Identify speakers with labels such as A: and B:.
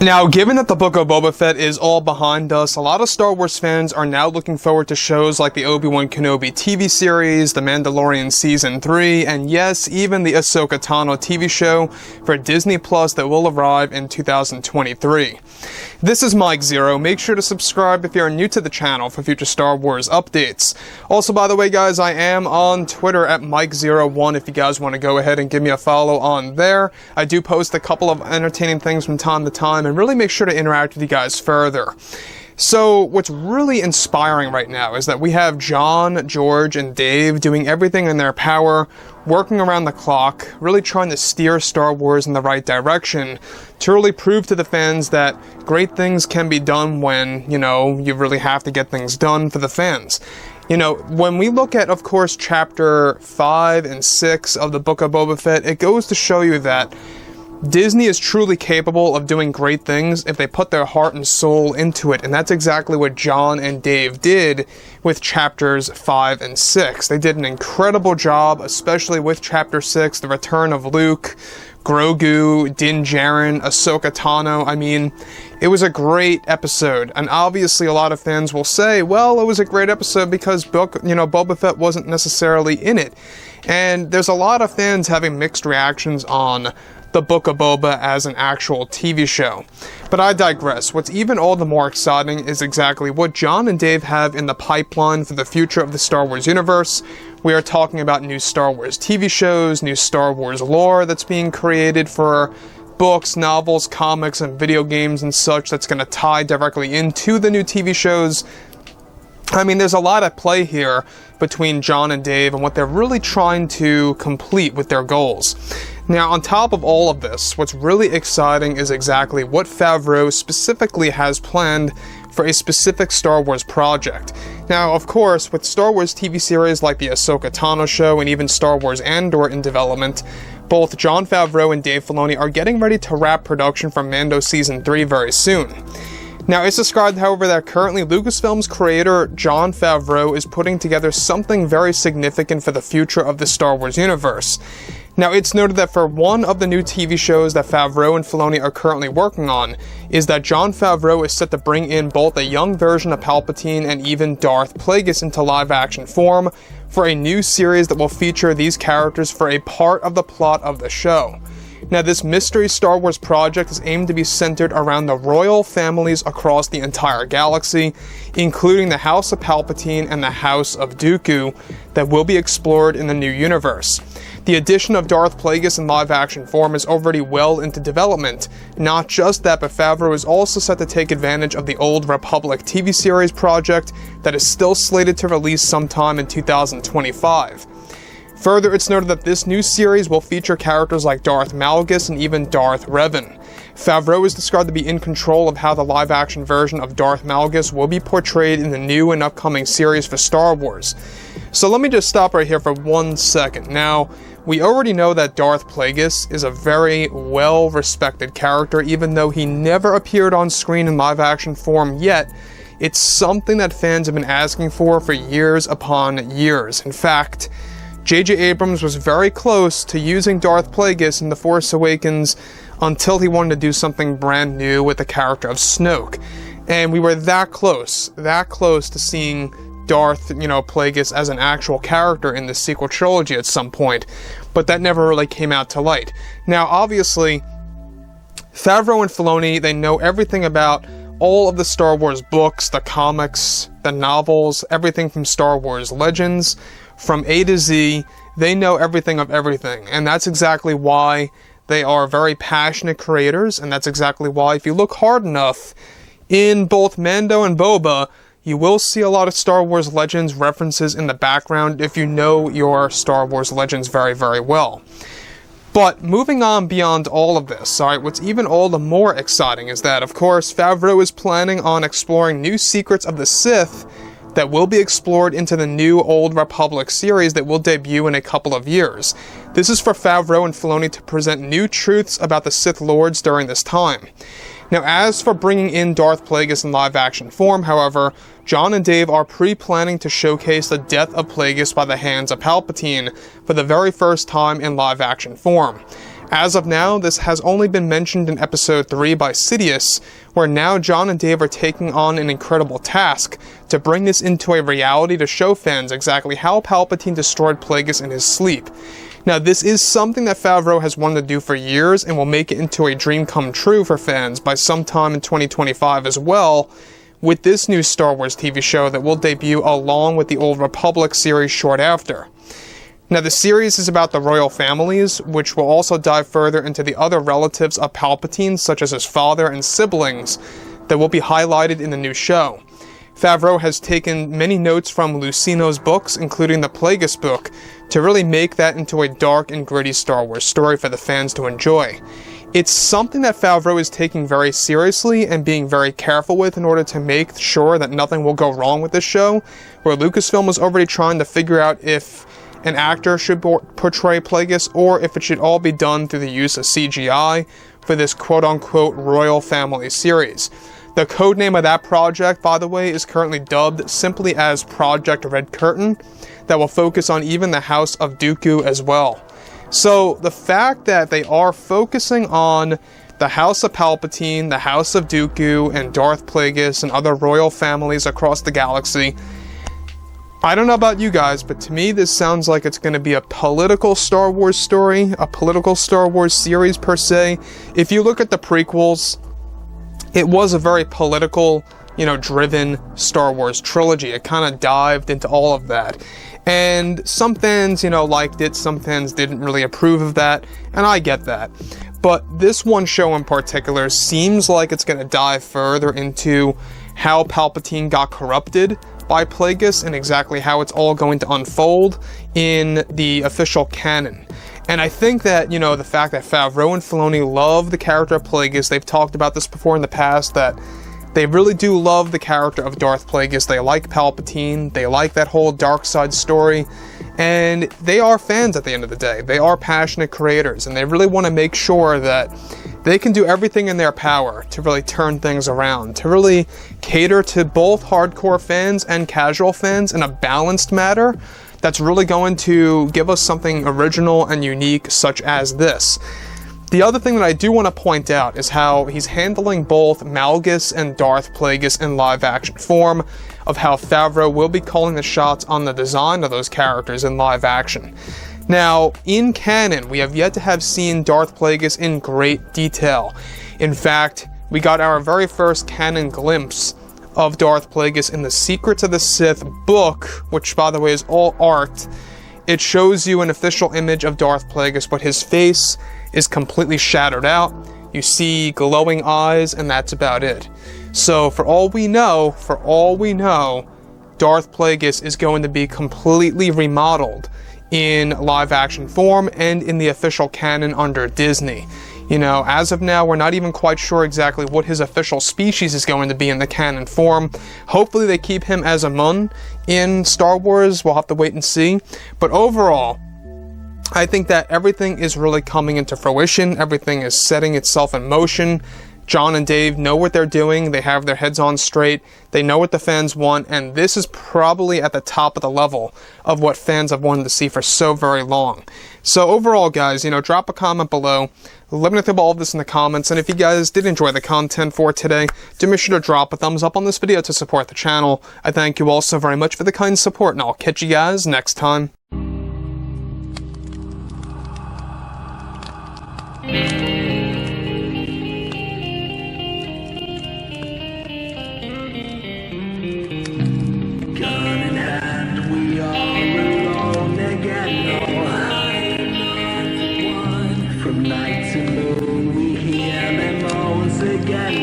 A: Now, given that the Book of Boba Fett is all behind us, a lot of Star Wars fans are now looking forward to shows like the Obi-Wan Kenobi TV series, the Mandalorian Season 3, and yes, even the Ahsoka Tano TV show for Disney Plus that will arrive in 2023. This is Mike Zero. Make sure to subscribe if you're new to the channel for future Star Wars updates. Also, by the way, guys, I am on Twitter at Mike01 if you guys want to go ahead and give me a follow on there. I do post a couple of entertaining things from time to time and really make sure to interact with you guys further. So, what's really inspiring right now is that we have Jon, George, and Dave doing everything in their power, working around the clock, really trying to steer Star Wars in the right direction to really prove to the fans that great things can be done when, you really have to get things done for the fans. When we look at, of course, Chapter 5 and 6 of the Book of Boba Fett, it goes to show you that Disney is truly capable of doing great things if they put their heart and soul into it, and that's exactly what Jon and Dave did with Chapters 5 and 6. They did an incredible job, especially with Chapter 6, the return of Luke, Grogu, Din Djarin, Ahsoka Tano. I mean, it was a great episode, and obviously a lot of fans will say, well, it was a great episode because Boba Fett wasn't necessarily in it. And there's a lot of fans having mixed reactions on the Book of Boba as an actual TV show. But I digress. What's even all the more exciting is exactly what Jon and Dave have in the pipeline for the future of the Star Wars universe. We are talking about new Star Wars TV shows, new Star Wars lore that's being created for books, novels, comics, and video games and such that's going to tie directly into the new TV shows. I mean, there's a lot at play here between Jon and Dave and what they're really trying to complete with their goals. Now, on top of all of this, what's really exciting is exactly what Favreau specifically has planned for a specific Star Wars project. Now, of course, with Star Wars TV series like the Ahsoka Tano show and even Star Wars Andor in development, both Jon Favreau and Dave Filoni are getting ready to wrap production for Mando Season 3 very soon. Now, it's described, however, that currently Lucasfilm's creator, Jon Favreau, is putting together something very significant for the future of the Star Wars universe. Now, it's noted that for one of the new TV shows that Favreau and Filoni are currently working on, is that Jon Favreau is set to bring in both a young version of Palpatine and even Darth Plagueis into live-action form for a new series that will feature these characters for a part of the plot of the show. Now, this mystery Star Wars project is aimed to be centered around the royal families across the entire galaxy, including the House of Palpatine and the House of Dooku, that will be explored in the new universe. The addition of Darth Plagueis in live-action form is already well into development. Not just that, but Favreau is also set to take advantage of the Old Republic TV series project that is still slated to release sometime in 2025. Further, it's noted that this new series will feature characters like Darth Malgus and even Darth Revan. Favreau is described to be in control of how the live-action version of Darth Malgus will be portrayed in the new and upcoming series for Star Wars. So let me just stop right here for 1 second. Now, we already know that Darth Plagueis is a very well-respected character, even though he never appeared on screen in live-action form yet. It's something that fans have been asking for years upon years. In fact, J.J. Abrams was very close to using Darth Plagueis in The Force Awakens until he wanted to do something brand new with the character of Snoke. And we were that close to seeing Darth, Plagueis as an actual character in the sequel trilogy at some point, but that never really came out to light. Now, obviously, Favreau and Filoni, they know everything about all of the Star Wars books, the comics, the novels, everything from Star Wars Legends, from A to Z. They know everything of everything, and that's exactly why they are very passionate creators, and that's exactly why, if you look hard enough, in both Mando and Boba, you will see a lot of Star Wars Legends references in the background if you know your Star Wars Legends very, very well. But moving on beyond all of this, what's even all the more exciting is that, of course, Favreau is planning on exploring new secrets of the Sith that will be explored into the new Old Republic series that will debut in a couple of years. This is for Favreau and Filoni to present new truths about the Sith Lords during this time. Now, as for bringing in Darth Plagueis in live-action form, however, Jon and Dave are pre-planning to showcase the death of Plagueis by the hands of Palpatine for the very first time in live-action form. As of now, this has only been mentioned in episode 3 by Sidious, where now Jon and Dave are taking on an incredible task to bring this into a reality to show fans exactly how Palpatine destroyed Plagueis in his sleep. Now, this is something that Favreau has wanted to do for years and will make it into a dream come true for fans by sometime in 2025 as well, with this new Star Wars TV show that will debut along with the Old Republic series short after. Now, the series is about the royal families, which will also dive further into the other relatives of Palpatine, such as his father and siblings, that will be highlighted in the new show. Favreau has taken many notes from Lucino's books, including the Plagueis book, to really make that into a dark and gritty Star Wars story for the fans to enjoy. It's something that Favreau is taking very seriously and being very careful with in order to make sure that nothing will go wrong with this show, where Lucasfilm was already trying to figure out if an actor should portray Plagueis or if it should all be done through the use of CGI for this quote-unquote royal family series. The codename of that project, by the way, is currently dubbed simply as Project Red Curtain, that will focus on even the House of Dooku as well. So the fact that they are focusing on the House of Palpatine, the House of Dooku, and Darth Plagueis and other royal families across the galaxy, I don't know about you guys, but to me this sounds like it's going to be a political Star Wars story, a political Star Wars series per se. If you look at the prequels, it was a very political, driven Star Wars trilogy. It kind of dived into all of that. And some fans, liked it, some fans didn't really approve of that, and I get that. But this one show in particular seems like it's going to dive further into how Palpatine got corrupted by Plagueis and exactly how it's all going to unfold in the official canon. And I think that, the fact that Favreau and Filoni love the character of Plagueis, they've talked about this before in the past, that they really do love the character of Darth Plagueis. They like Palpatine, they like that whole dark side story, and they are fans at the end of the day. They are passionate creators, and they really want to make sure that they can do everything in their power to really turn things around, to really cater to both hardcore fans and casual fans in a balanced manner that's really going to give us something original and unique such as this. The other thing that I do want to point out is how he's handling both Malgus and Darth Plagueis in live action form, of how Favreau will be calling the shots on the design of those characters in live action. Now, in canon, we have yet to have seen Darth Plagueis in great detail. In fact, we got our very first canon glimpse of Darth Plagueis in the Secrets of the Sith book, which by the way is all art. It shows you an official image of Darth Plagueis, but his face is completely shattered out. You see glowing eyes, and that's about it. So for all we know, Darth Plagueis is going to be completely remodeled in live action form and in the official canon under Disney. As of now, we're not even quite sure exactly what his official species is going to be in the canon form. Hopefully they keep him as a Mun in Star Wars. We'll have to wait and see. But overall, I think that everything is really coming into fruition. Everything is setting itself in motion. Jon and Dave know what they're doing. They have their heads on straight. They know what the fans want, and this is probably at the top of the level of what fans have wanted to see for so very long. So overall, guys, drop a comment below. Let me know all of this in the comments, and if you guys did enjoy the content for today, do make sure to drop a thumbs up on this video to support the channel. I thank you all so very much for the kind support, and I'll catch you guys next time.
B: From night to moon we hear them moans again.